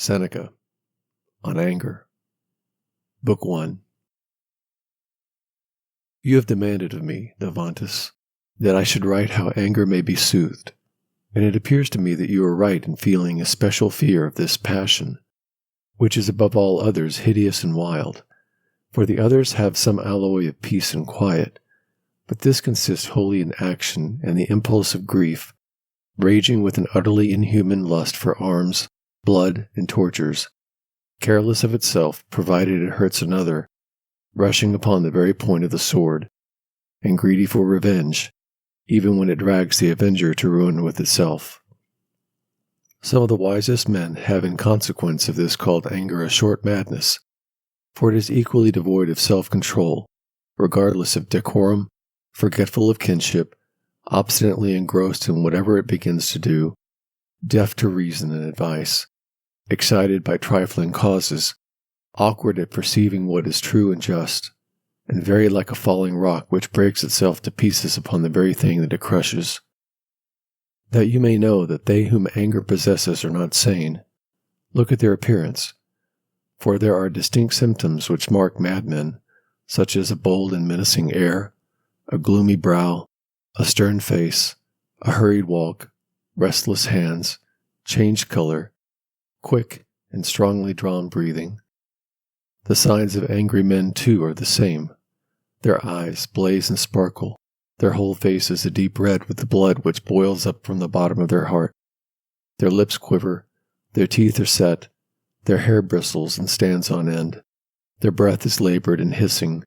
Seneca, on Anger. Book 1. You have demanded of me, Levantus, that I should write how anger may be soothed, and it appears to me that you are right in feeling a special fear of this passion, which is above all others hideous and wild, for the others have some alloy of peace and quiet, but this consists wholly in action and the impulse of grief, raging with an utterly inhuman lust for arms, blood, and tortures, careless of itself provided it hurts another, rushing upon the very point of the sword, and greedy for revenge, even when it drags the avenger to ruin with itself. Some of the wisest men have in consequence of this called anger a short madness, for it is equally devoid of self-control, regardless of decorum, forgetful of kinship, obstinately engrossed in whatever it begins to do, deaf to reason and advice, excited by trifling causes, awkward at perceiving what is true and just, and very like a falling rock which breaks itself to pieces upon the very thing that it crushes. That you may know that they whom anger possesses are not sane, look at their appearance, for there are distinct symptoms which mark madmen, such as a bold and menacing air, a gloomy brow, a stern face, a hurried walk, restless hands, changed color, quick and strongly drawn breathing. The signs of angry men, too, are the same. Their eyes blaze and sparkle. Their whole face is a deep red with the blood which boils up from the bottom of their heart. Their lips quiver. Their teeth are set. Their hair bristles and stands on end. Their breath is labored and hissing.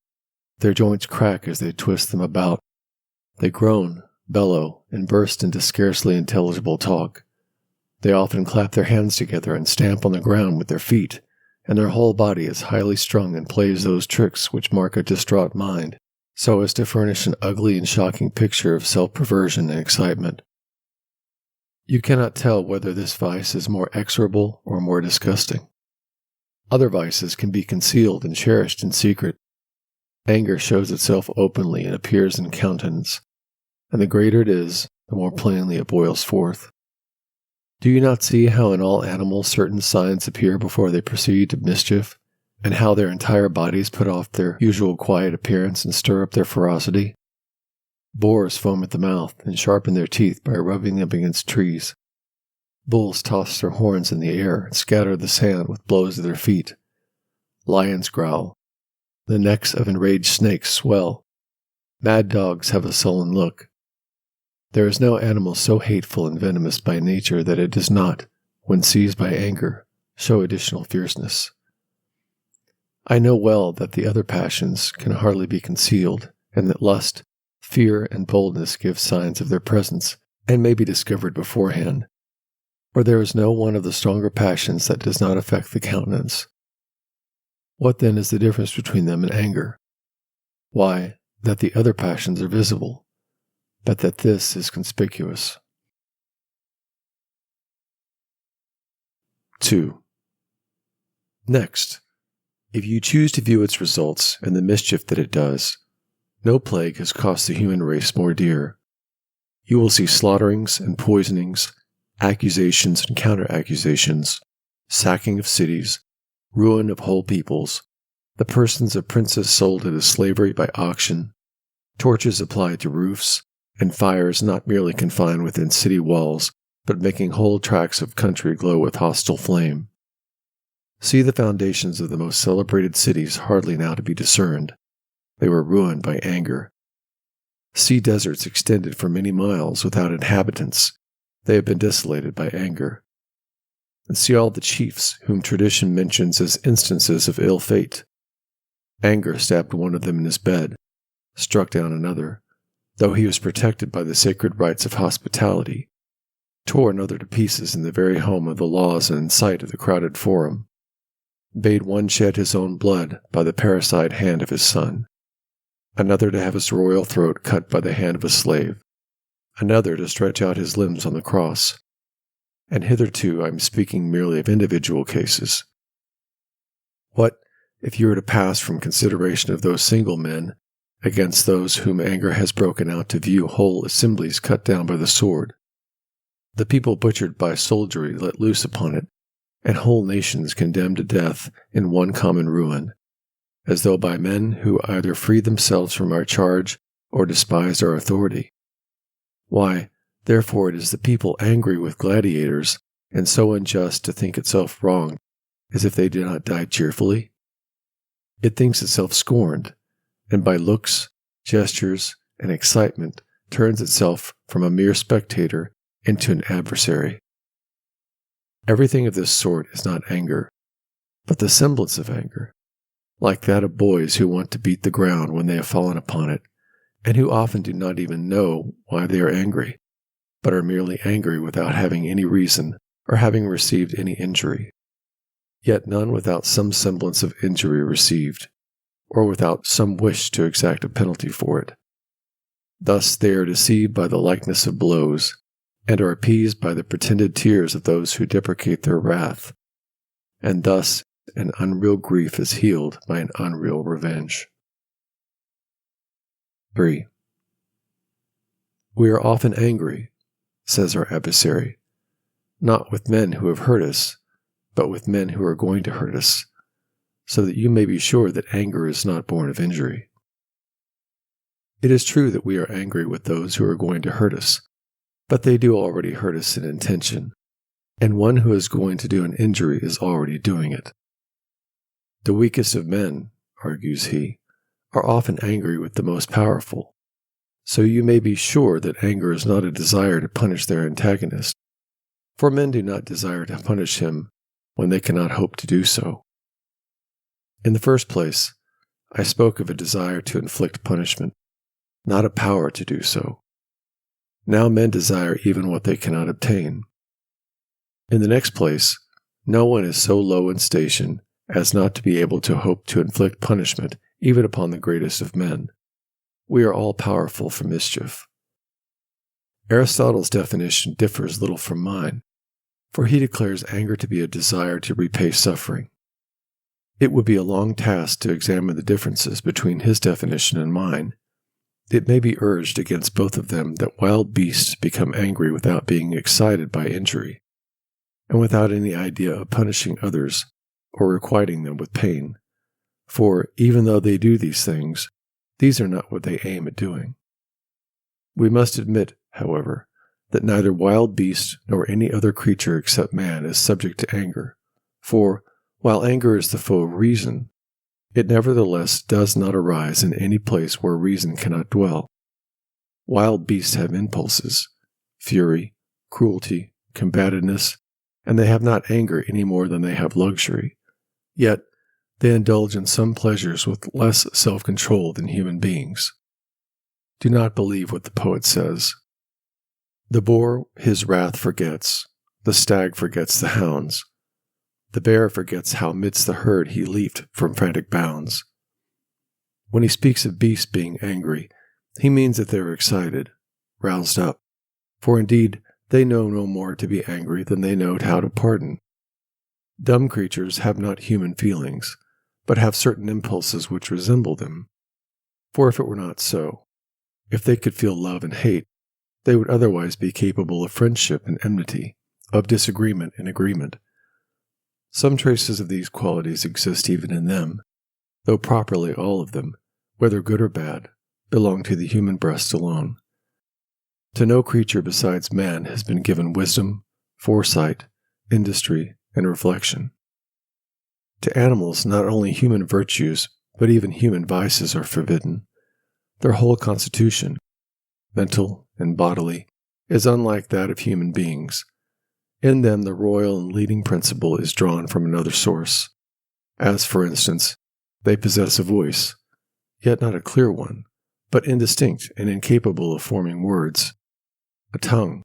Their joints crack as they twist them about. They groan, bellow, and burst into scarcely intelligible talk. They often clap their hands together and stamp on the ground with their feet, and their whole body is highly strung and plays those tricks which mark a distraught mind, so as to furnish an ugly and shocking picture of self-perversion and excitement. You cannot tell whether this vice is more execrable or more disgusting. Other vices can be concealed and cherished in secret. Anger shows itself openly and appears in countenance, and the greater it is, the more plainly it boils forth. Do you not see how in all animals certain signs appear before they proceed to mischief, and how their entire bodies put off their usual quiet appearance and stir up their ferocity? Boars foam at the mouth and sharpen their teeth by rubbing them against trees. Bulls toss their horns in the air and scatter the sand with blows of their feet. Lions growl. The necks of enraged snakes swell. Mad dogs have a sullen look. There is no animal so hateful and venomous by nature that it does not, when seized by anger, show additional fierceness. I know well that the other passions can hardly be concealed, and that lust, fear, and boldness give signs of their presence, and may be discovered beforehand. For there is no one of the stronger passions that does not affect the countenance. What then is the difference between them and anger? Why, that the other passions are visible, but that this is conspicuous. 2. Next, if you choose to view its results and the mischief that it does, no plague has cost the human race more dear. You will see slaughterings and poisonings, accusations and counter-accusations, sacking of cities, ruin of whole peoples, the persons of princes sold into slavery by auction, torches applied to roofs, and fires not merely confined within city walls, but making whole tracts of country glow with hostile flame. See the foundations of the most celebrated cities hardly now to be discerned. They were ruined by anger. See deserts extended for many miles without inhabitants. They have been desolated by anger. And see all the chiefs whom tradition mentions as instances of ill fate. Anger stabbed one of them in his bed, struck down another, though he was protected by the sacred rights of hospitality, tore another to pieces in the very home of the laws and in sight of the crowded forum, bade one shed his own blood by the parricide hand of his son, another to have his royal throat cut by the hand of a slave, another to stretch out his limbs on the cross. And hitherto I am speaking merely of individual cases. What if you were to pass from consideration of those single men against those whom anger has broken out to view whole assemblies cut down by the sword, the people butchered by soldiery let loose upon it, and whole nations condemned to death in one common ruin, as though by men who either freed themselves from our charge or despised our authority. Why, therefore it is the people angry with gladiators, and so unjust to think itself wrong, as if they did not die cheerfully? It thinks itself scorned, and by looks, gestures, and excitement turns itself from a mere spectator into an adversary. Everything of this sort is not anger, but the semblance of anger, like that of boys who want to beat the ground when they have fallen upon it, and who often do not even know why they are angry, but are merely angry without having any reason or having received any injury, yet none without some semblance of injury received, or without some wish to exact a penalty for it. Thus they are deceived by the likeness of blows, and are appeased by the pretended tears of those who deprecate their wrath, and thus an unreal grief is healed by an unreal revenge. 3. We are often angry, says our adversary, not with men who have hurt us, but with men who are going to hurt us, so that you may be sure that anger is not born of injury. It is true that we are angry with those who are going to hurt us, but they do already hurt us in intention, and one who is going to do an injury is already doing it. The weakest of men, argues he, are often angry with the most powerful, so you may be sure that anger is not a desire to punish their antagonist, for men do not desire to punish him when they cannot hope to do so. In the first place, I spoke of a desire to inflict punishment, not a power to do so. Now men desire even what they cannot obtain. In the next place, no one is so low in station as not to be able to hope to inflict punishment even upon the greatest of men. We are all powerful for mischief. Aristotle's definition differs little from mine, for he declares anger to be a desire to repay suffering. It would be a long task to examine the differences between his definition and mine. It may be urged against both of them that wild beasts become angry without being excited by injury, and without any idea of punishing others or requiting them with pain. For, even though they do these things, these are not what they aim at doing. We must admit, however, that neither wild beast nor any other creature except man is subject to anger, for, while anger is the foe of reason, it nevertheless does not arise in any place where reason cannot dwell. Wild beasts have impulses, fury, cruelty, combativeness, and they have not anger any more than they have luxury. Yet, they indulge in some pleasures with less self-control than human beings. Do not believe what the poet says. The boar his wrath forgets, the stag forgets the hounds. The bear forgets how midst the herd he leaped from frantic bounds. When he speaks of beasts being angry, he means that they are excited, roused up, for indeed they know no more to be angry than they know how to pardon. Dumb creatures have not human feelings, but have certain impulses which resemble them. For if it were not so, if they could feel love and hate, they would otherwise be capable of friendship and enmity, of disagreement and agreement. Some traces of these qualities exist even in them, though properly all of them, whether good or bad, belong to the human breast alone. To no creature besides man has been given wisdom, foresight, industry, and reflection. To animals, not only human virtues, but even human vices are forbidden. Their whole constitution, mental and bodily, is unlike that of human beings. In them the royal and leading principle is drawn from another source, as, for instance, they possess a voice, yet not a clear one, but indistinct and incapable of forming words, a tongue,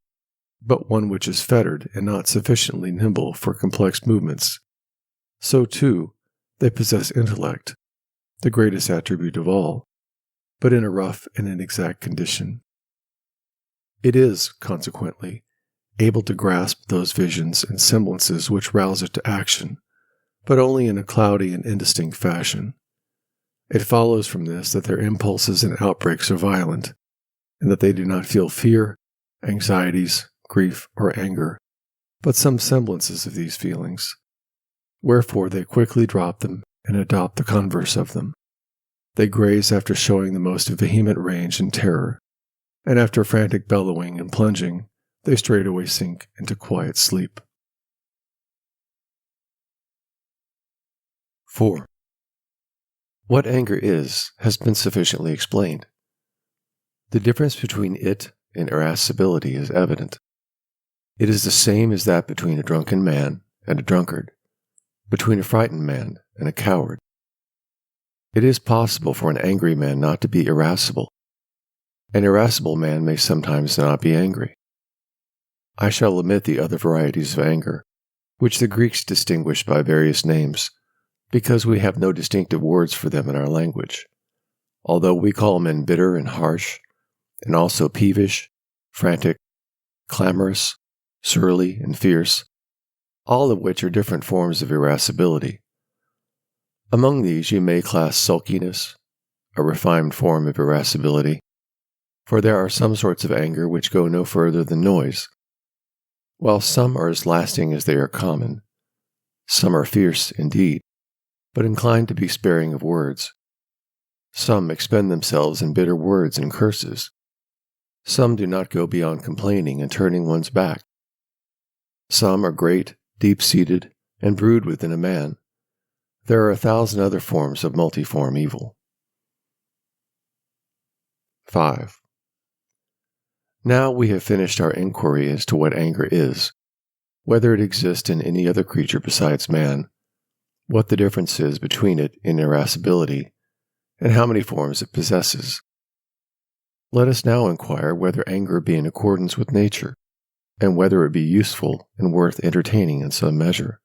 but one which is fettered and not sufficiently nimble for complex movements. So, too, they possess intellect, the greatest attribute of all, but in a rough and inexact condition. It is, consequently, able to grasp those visions and semblances which rouse it to action, but only in a cloudy and indistinct fashion. It follows from this that their impulses and outbreaks are violent, and that they do not feel fear, anxieties, grief, or anger, but some semblances of these feelings, Wherefore they quickly drop them and adopt the converse of them. They graze after showing the most vehement rage and terror, and after frantic bellowing and plunging, they straightway sink into quiet sleep. 4. What anger is has been sufficiently explained. The difference between it and irascibility is evident. It is the same as that between a drunken man and a drunkard, between a frightened man and a coward. It is possible for an angry man not to be irascible. An irascible man may sometimes not be angry. I shall omit the other varieties of anger, which the Greeks distinguished by various names, because we have no distinctive words for them in our language, although we call men bitter and harsh, and also peevish, frantic, clamorous, surly, and fierce, all of which are different forms of irascibility. Among these you may class sulkiness, a refined form of irascibility, for there are some sorts of anger which go no further than noise, while some are as lasting as they are common. Some are fierce indeed, but inclined to be sparing of words. Some expend themselves in bitter words and curses. Some do not go beyond complaining and turning one's back. Some are great, deep-seated, and brood within a man. There are 1,000 other forms of multiform evil. 5. Now we have finished our inquiry as to what anger is, whether it exists in any other creature besides man, what the difference is between it and irascibility, and how many forms it possesses. Let us now inquire whether anger be in accordance with nature, and whether it be useful and worth entertaining in some measure.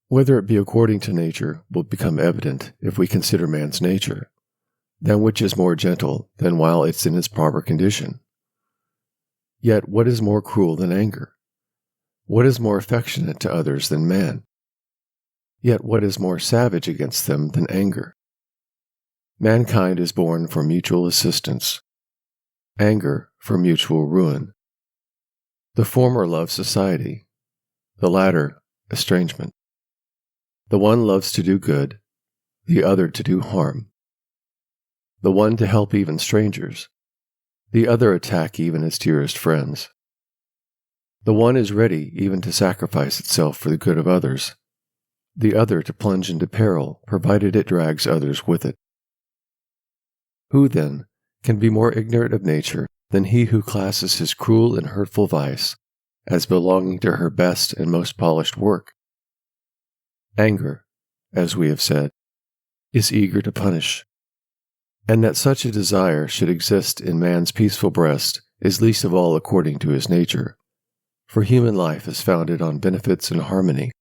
Whether it be according to nature will become evident if we consider man's nature, than which is more gentle than while it's in its proper condition. Yet what is more cruel than anger? What is more affectionate to others than man? Yet what is more savage against them than anger? Mankind is born for mutual assistance, anger for mutual ruin. The former loves society, the latter estrangement. The one loves to do good, the other to do harm. The one to help even strangers, the other attack even its dearest friends. The one is ready even to sacrifice itself for the good of others, the other to plunge into peril provided it drags others with it. Who, then, can be more ignorant of nature than he who classes his cruel and hurtful vice as belonging to her best and most polished work? Anger, as we have said, is eager to punish, and that such a desire should exist in man's peaceful breast is least of all according to his nature, for human life is founded on benefits and harmony,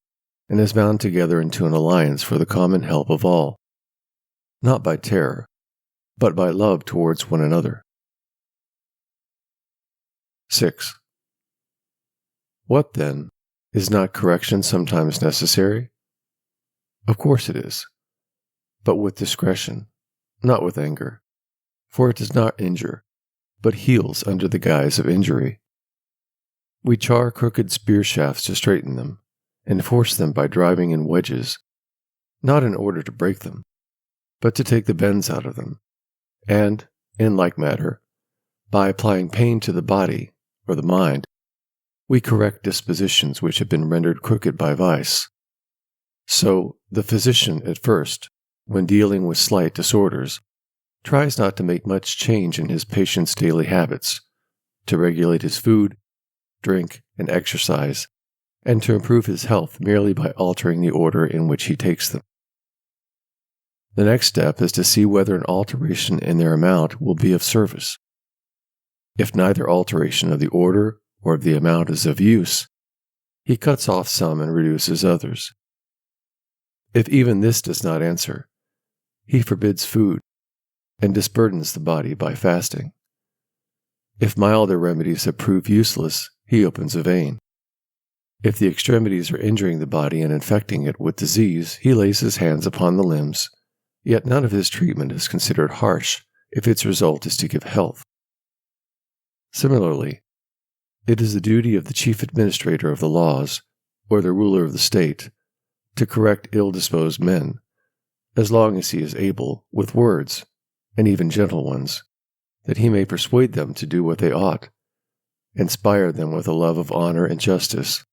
and is bound together into an alliance for the common help of all, not by terror, but by love towards one another. 6. What, then, is not correction sometimes necessary? Of course it is, but with discretion, not with anger, for it does not injure, but heals under the guise of injury. We char crooked spear shafts to straighten them, and force them by driving in wedges, not in order to break them, but to take the bends out of them, and, in like manner, by applying pain to the body, or the mind, we correct dispositions which have been rendered crooked by vice. So, the physician at first, when dealing with slight disorders, tries not to make much change in his patient's daily habits, to regulate his food, drink, and exercise, and to improve his health merely by altering the order in which he takes them. The next step is to see whether an alteration in their amount will be of service. If neither alteration of the order or of the amount is of use, he cuts off some and reduces others. If even this does not answer, he forbids food and disburdens the body by fasting. If milder remedies have proved useless, he opens a vein. If the extremities are injuring the body and infecting it with disease, he lays his hands upon the limbs, yet none of his treatment is considered harsh if its result is to give health. Similarly, it is the duty of the chief administrator of the laws, or the ruler of the state, to correct ill-disposed men, as long as he is able, with words, and even gentle ones, that he may persuade them to do what they ought, inspire them with a love of honor and justice,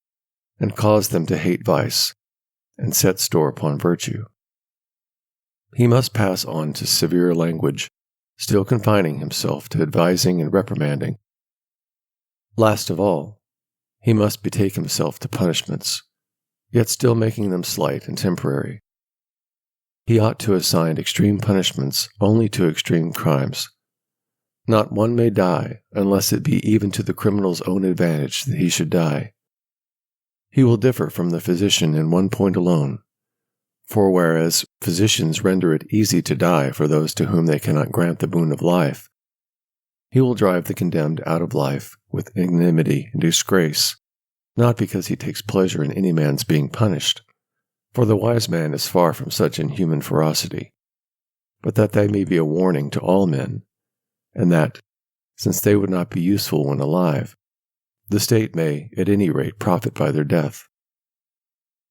and cause them to hate vice, and set store upon virtue. He must pass on to severe language, still confining himself to advising and reprimanding. Last of all, he must betake himself to punishments, yet still making them slight and temporary. He ought to assign extreme punishments only to extreme crimes. Not one may die unless it be even to the criminal's own advantage that he should die. He will differ from the physician in one point alone, for whereas physicians render it easy to die for those to whom they cannot grant the boon of life, he will drive the condemned out of life with ignominy and disgrace, not because he takes pleasure in any man's being punished, for the wise man is far from such inhuman ferocity, but that they may be a warning to all men, and that, since they would not be useful when alive, the state may, at any rate, profit by their death.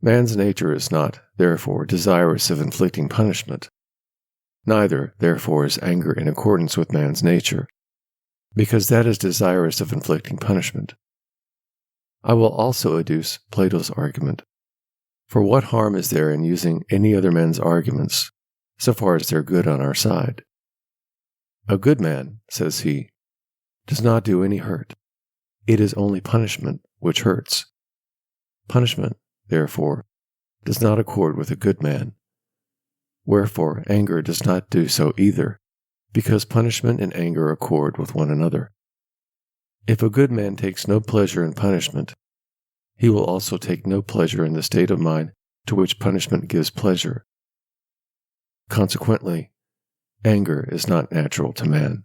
Man's nature is not, therefore, desirous of inflicting punishment. Neither, therefore, is anger in accordance with man's nature, because that is desirous of inflicting punishment. I will also adduce Plato's argument. For what harm is there in using any other men's arguments, so far as they're good on our side? A good man, says he, does not do any hurt. It is only punishment which hurts. Punishment, therefore, does not accord with a good man. Wherefore, anger does not do so either, because punishment and anger accord with one another. If a good man takes no pleasure in punishment, he will also take no pleasure in the state of mind to which punishment gives pleasure. Consequently, anger is not natural to man.